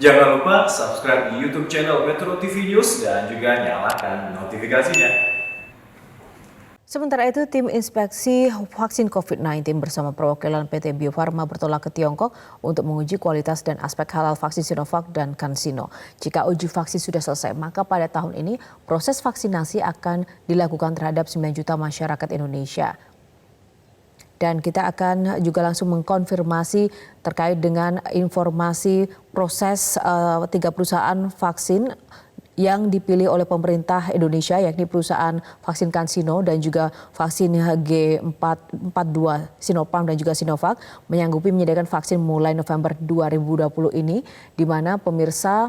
Jangan lupa subscribe di YouTube channel Metro TV News dan juga nyalakan notifikasinya. Sementara itu, tim inspeksi vaksin COVID-19 bersama perwakilan PT Bio Farma bertolak ke Tiongkok untuk menguji kualitas dan aspek halal vaksin Sinovac dan CanSino. Jika uji vaksin sudah selesai, maka pada tahun ini proses vaksinasi akan dilakukan terhadap 9 juta masyarakat Indonesia. Dan kita akan juga langsung mengkonfirmasi terkait dengan informasi proses 3 perusahaan vaksin yang dipilih oleh pemerintah Indonesia, yakni perusahaan vaksin CanSino dan juga vaksin G442 Sinopharm dan juga Sinovac menyanggupi menyediakan vaksin mulai November 2020 ini, di mana pemirsa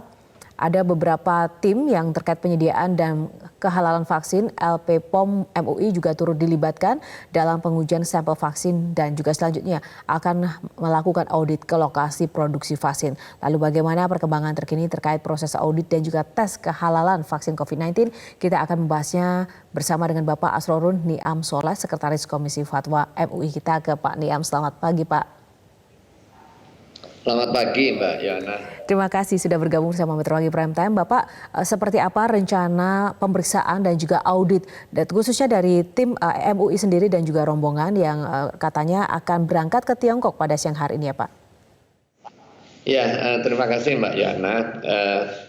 ada beberapa tim yang terkait penyediaan dan kehalalan vaksin. LP POM MUI juga turut dilibatkan dalam pengujian sampel vaksin dan juga selanjutnya akan melakukan audit ke lokasi produksi vaksin. Lalu bagaimana perkembangan terkini terkait proses audit dan juga tes kehalalan vaksin COVID-19? Kita akan membahasnya bersama dengan Bapak Asrorun Niam Soleh, Sekretaris Komisi Fatwa MUI. Kita ke Pak Niam. Selamat pagi, Pak. Selamat pagi, Mbak Yana. Terima kasih sudah bergabung bersama Metro Pagi Prime Time. Bapak, seperti apa rencana pemeriksaan dan juga audit, dan khususnya dari tim MUI sendiri dan juga rombongan yang katanya akan berangkat ke Tiongkok pada siang hari ini ya, Pak? Ya, terima kasih Mbak Yana.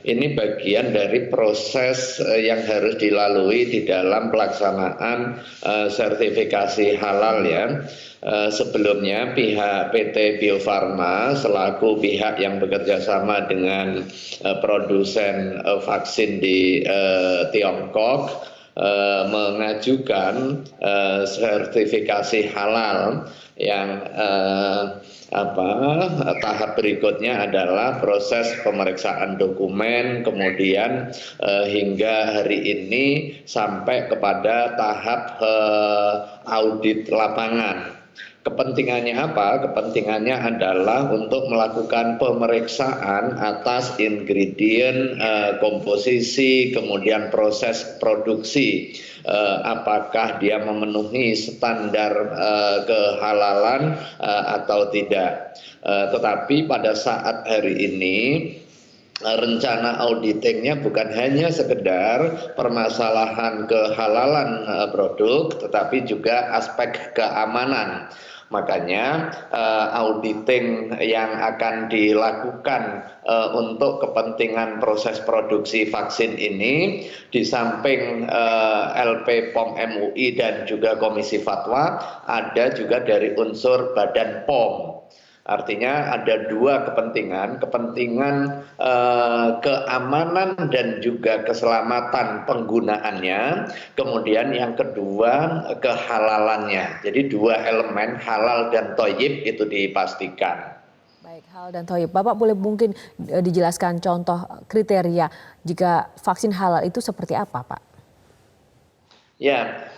Ini bagian dari proses yang harus dilalui di dalam pelaksanaan sertifikasi halal ya. Sebelumnya pihak PT Bio Farma selaku pihak yang bekerja sama dengan produsen vaksin di Tiongkok mengajukan sertifikasi halal yang tahap berikutnya adalah proses pemeriksaan dokumen, kemudian hingga hari ini sampai kepada tahap audit lapangan. Kepentingannya apa? Kepentingannya adalah untuk melakukan pemeriksaan atas ingredient, komposisi, kemudian proses produksi. Apakah dia memenuhi standar kehalalan atau tidak. Tetapi pada saat hari ini rencana auditingnya bukan hanya sekedar permasalahan kehalalan produk, tetapi juga aspek keamanan. Makanya auditing yang akan dilakukan untuk kepentingan proses produksi vaksin ini, di samping LP POM MUI dan juga Komisi Fatwa, ada juga dari unsur Badan POM. Artinya ada dua kepentingan keamanan dan juga keselamatan penggunaannya, kemudian yang kedua kehalalannya. Jadi dua elemen halal dan thayyib itu dipastikan. Baik, halal dan thayyib. Bapak boleh mungkin dijelaskan contoh kriteria jika vaksin halal itu seperti apa, Pak? Ya,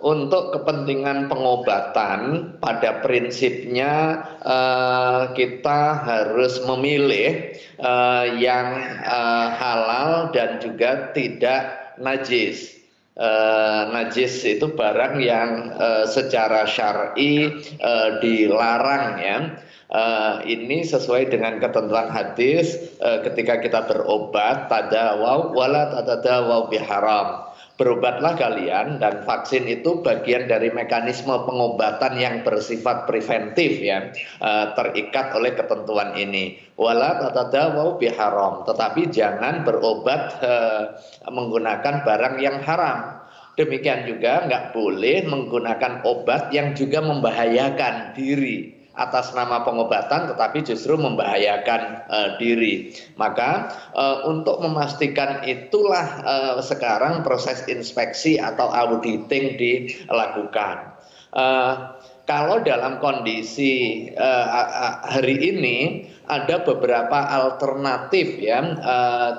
untuk kepentingan pengobatan pada prinsipnya kita harus memilih yang halal dan juga tidak najis. Najis itu barang yang secara syar'i dilarang ya. Ini sesuai dengan ketentuan hadis ketika kita berobat, tadawaw wala tatadawaw biharam. Berobatlah kalian, dan vaksin itu bagian dari mekanisme pengobatan yang bersifat preventif ya, terikat oleh ketentuan ini. Wala tatadawaw biharam, tetapi jangan berobat menggunakan barang yang haram. Demikian juga nggak boleh menggunakan obat yang juga membahayakan diri atas nama pengobatan tetapi justru membahayakan diri. Maka untuk memastikan itulah sekarang proses inspeksi atau auditing dilakukan. Kalau dalam kondisi hari ini ada beberapa alternatif ya,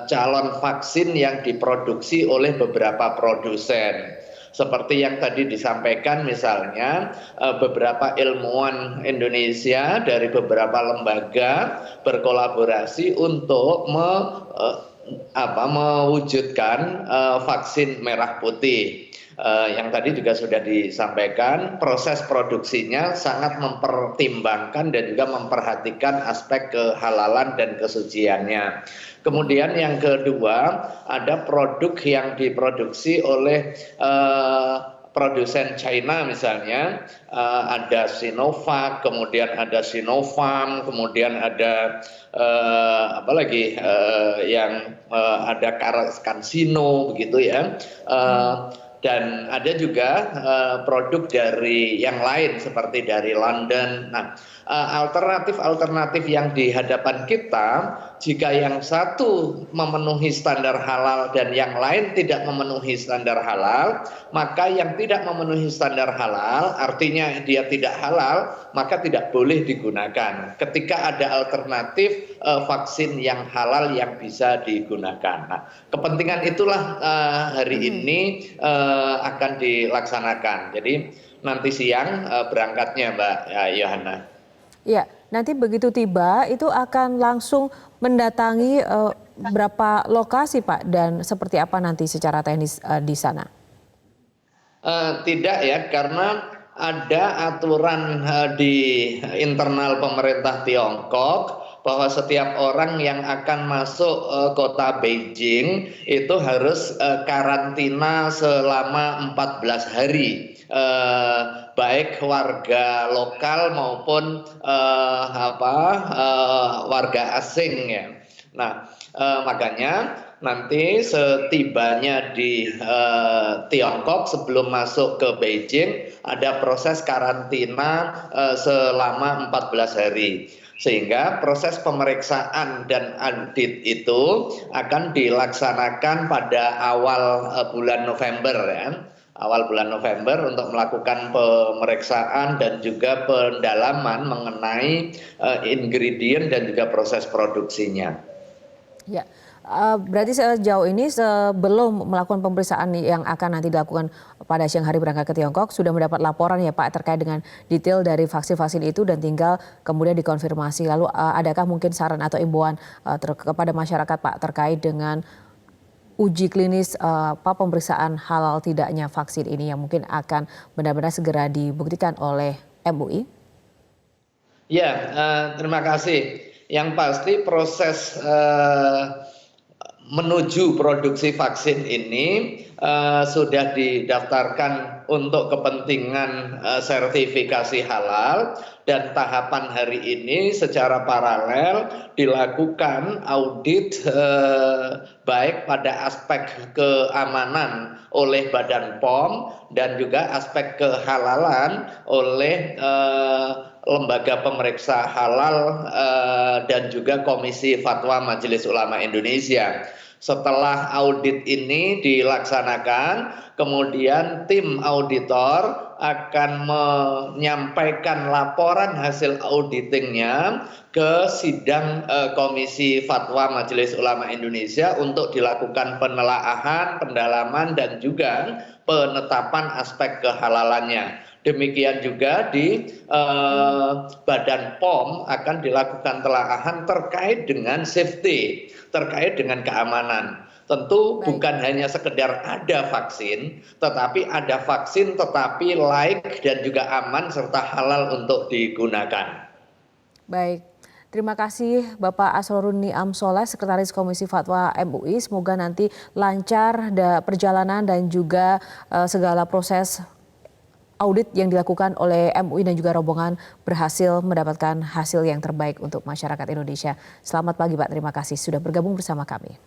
calon vaksin yang diproduksi oleh beberapa produsen. Seperti yang tadi disampaikan, misalnya beberapa ilmuwan Indonesia dari beberapa lembaga berkolaborasi untuk mewujudkan vaksin merah putih. Yang tadi juga sudah disampaikan, proses produksinya sangat mempertimbangkan dan juga memperhatikan aspek kehalalan dan kesuciannya. Kemudian yang kedua, ada produk yang diproduksi oleh produsen China misalnya, ada Sinovac, kemudian ada Sinopharm, kemudian ada apa lagi yang ada CanSino begitu ya. Dan ada juga produk dari yang lain seperti dari London. Nah, alternatif yang di hadapan kita, jika yang satu memenuhi standar halal dan yang lain tidak memenuhi standar halal, maka yang tidak memenuhi standar halal artinya dia tidak halal, maka tidak boleh digunakan. Ketika ada alternatif vaksin yang halal yang bisa digunakan. Nah, kepentingan itulah hari ini akan dilaksanakan. Jadi nanti siang berangkatnya Mbak Yohana. Ya, nanti begitu tiba itu akan langsung mendatangi berapa lokasi Pak dan seperti apa nanti secara teknis di sana? Tidak ya, karena ada aturan di internal pemerintah Tiongkok bahwa setiap orang yang akan masuk kota Beijing itu harus karantina selama 14 hari. Baik warga lokal maupun warga asing ya. Nah, makanya nanti setibanya di Tiongkok sebelum masuk ke Beijing ada proses karantina selama 14 hari. Sehingga proses pemeriksaan dan audit itu akan dilaksanakan pada awal bulan November ya. Awal bulan November untuk melakukan pemeriksaan dan juga pendalaman mengenai ingredient dan juga proses produksinya. Ya, berarti sejauh ini sebelum melakukan pemeriksaan yang akan nanti dilakukan pada siang hari berangkat ke Tiongkok sudah mendapat laporan ya Pak terkait dengan detail dari vaksin-vaksin itu dan tinggal kemudian dikonfirmasi. Lalu adakah mungkin saran atau imbauan kepada masyarakat Pak terkait dengan uji klinis pemeriksaan halal tidaknya vaksin ini yang mungkin akan benar-benar segera dibuktikan oleh MUI? Ya, terima kasih. Yang pasti proses menuju produksi vaksin ini sudah didaftarkan untuk kepentingan sertifikasi halal dan tahapan hari ini secara paralel dilakukan audit baik pada aspek keamanan oleh Badan POM dan juga aspek kehalalan oleh Lembaga Pemeriksa Halal dan juga Komisi Fatwa Majelis Ulama Indonesia. Setelah audit ini dilaksanakan, kemudian tim auditor akan menyampaikan laporan hasil auditingnya ke sidang Komisi Fatwa Majelis Ulama Indonesia untuk dilakukan penelaahan, pendalaman, dan juga penetapan aspek kehalalannya. Demikian juga di Badan POM akan dilakukan telaahan terkait dengan safety, terkait dengan keamanan. Tentu bukan hanya sekedar ada vaksin, tetapi ada vaksin tetapi laik dan juga aman serta halal untuk digunakan. Baik. Terima kasih Bapak Asrorun Niam Soleh, Sekretaris Komisi Fatwa MUI. Semoga nanti lancar perjalanan dan juga segala proses audit yang dilakukan oleh MUI dan juga rombongan berhasil mendapatkan hasil yang terbaik untuk masyarakat Indonesia. Selamat pagi Pak, terima kasih sudah bergabung bersama kami.